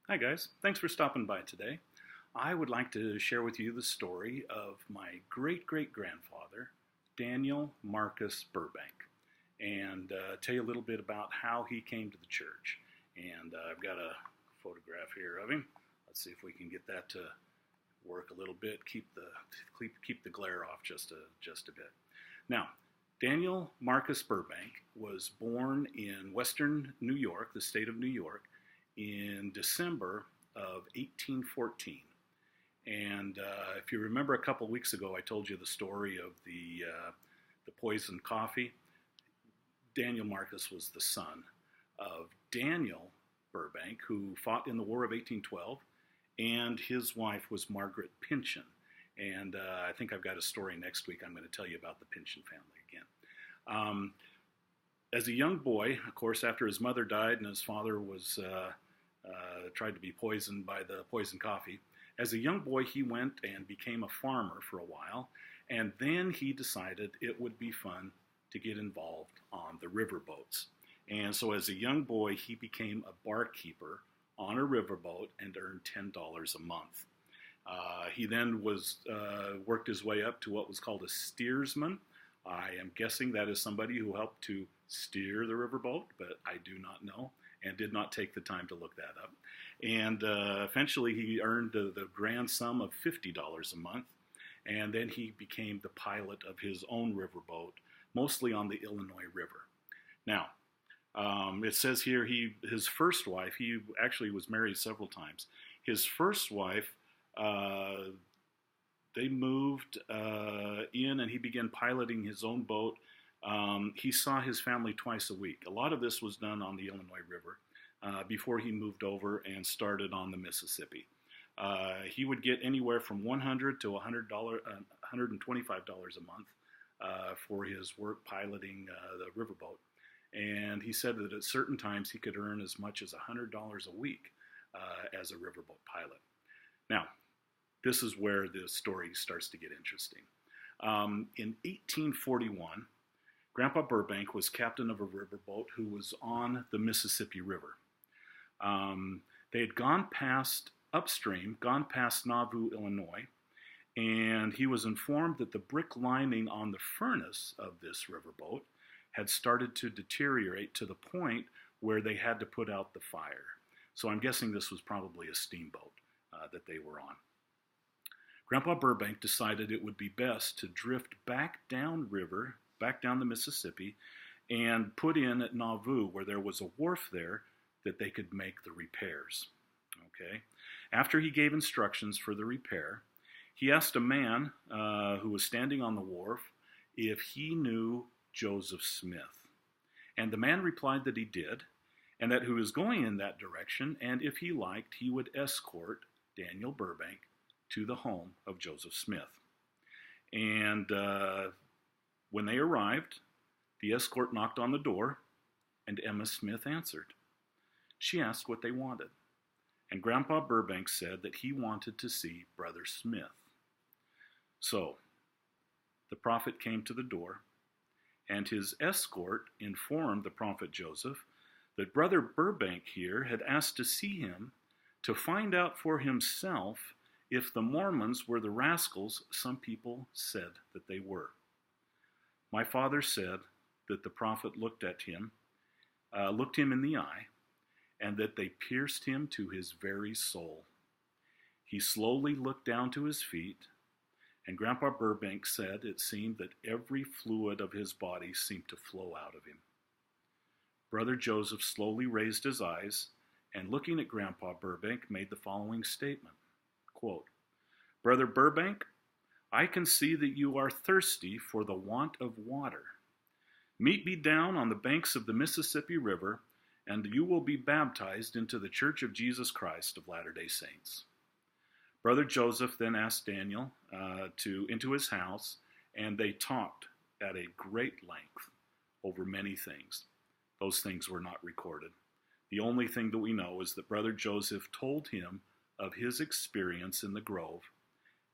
Hi, guys. Thanks for stopping by today. I would like to share with you the story of my great great grandfather, Daniel Marcus Burbank, and tell you a little bit about how he came to the church. And I've got a photograph here of him. Let's see if we can get that to work a little bit. Keep the glare off just a bit. Now, Daniel Marcus Burbank was born in Western New York, the state of New York, in December of 1814. And if you remember a couple weeks ago, I told you the story of the poisoned coffee. Daniel Marcus was the son of Daniel Burbank, who fought in the War of 1812, and his wife was Margaret Pynchon. And I think I've got a story next week. I'm going to tell you about the Pynchon family again. As a young boy, of course, after his mother died and his father was tried to be poisoned by the poison coffee, as a young boy he went and became a farmer for a while, and then he decided it would be fun to get involved on the riverboats. And so as a young boy, he became a barkeeper on a riverboat and earned $10 a month. He then worked his way up to what was called a steersman. I am guessing that is somebody who helped to steer the riverboat, but I do not know and did not take the time to look that up. And eventually he earned the grand sum of $50 a month, and then he became the pilot of his own riverboat, mostly on the Illinois River. Now, it says here his first wife, he actually was married several times. His first wife, they moved in and he began piloting his own boat. He saw his family twice a week. A lot of this was done on the Illinois River before he moved over and started on the Mississippi. He would get anywhere from $100 to $125 a month for his work piloting the riverboat. And he said that at certain times he could earn as much as $100 a week as a riverboat pilot. Now, this is where the story starts to get interesting. In 1841, Grandpa Burbank was captain of a riverboat who was on the Mississippi River. They had gone past Nauvoo, Illinois, and he was informed that the brick lining on the furnace of this riverboat had started to deteriorate to the point where they had to put out the fire. So I'm guessing this was probably a steamboat that they were on. Grandpa Burbank decided it would be best to drift back down the Mississippi, and put in at Nauvoo, where there was a wharf there that they could make the repairs. Okay. After he gave instructions for the repair, he asked a man who was standing on the wharf if he knew Joseph Smith. And the man replied that he did, and that he was going in that direction, and if he liked, he would escort Daniel Burbank to the home of Joseph Smith. And when they arrived, the escort knocked on the door, and Emma Smith answered. She asked what they wanted, and Grandpa Burbank said that he wanted to see Brother Smith. So, the prophet came to the door, and his escort informed the prophet Joseph that Brother Burbank here had asked to see him to find out for himself if the Mormons were the rascals some people said that they were. My father said that the prophet looked him in the eye, and that they pierced him to his very soul. He slowly looked down to his feet, and Grandpa Burbank said it seemed that every fluid of his body seemed to flow out of him. Brother Joseph slowly raised his eyes, and looking at Grandpa Burbank, made the following statement, quote, "Brother Burbank, I can see that you are thirsty for the want of water. Meet me down on the banks of the Mississippi River, and you will be baptized into the Church of Jesus Christ of Latter-day Saints." Brother Joseph then asked Daniel into his house, and they talked at a great length over many things. Those things were not recorded. The only thing that we know is that Brother Joseph told him of his experience in the grove,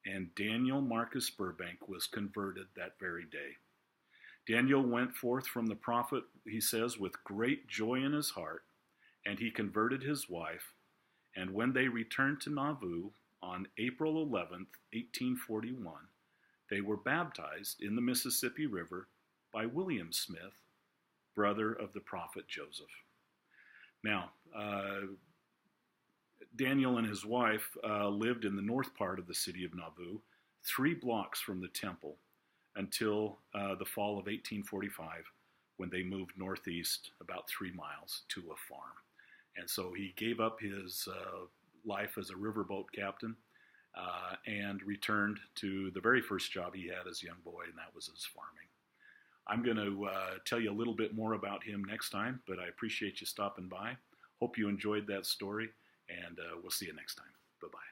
and Daniel Marcus Burbank was converted that very day. Daniel went forth from the prophet, he says, with great joy in his heart, and he converted his wife, And when they returned to Nauvoo on April 11th, 1841, they were baptized in the Mississippi River by William Smith, brother of the prophet Joseph. Now, Daniel and his wife lived in the north part of the city of Nauvoo, 3 blocks from the temple, until the fall of 1845, when they moved northeast about 3 miles to a farm. And so he gave up his life as a riverboat captain and returned to the very first job he had as a young boy, and that was his farming. I'm going to tell you a little bit more about him next time, but I appreciate you stopping by. Hope you enjoyed that story, and we'll see you next time. Bye-bye.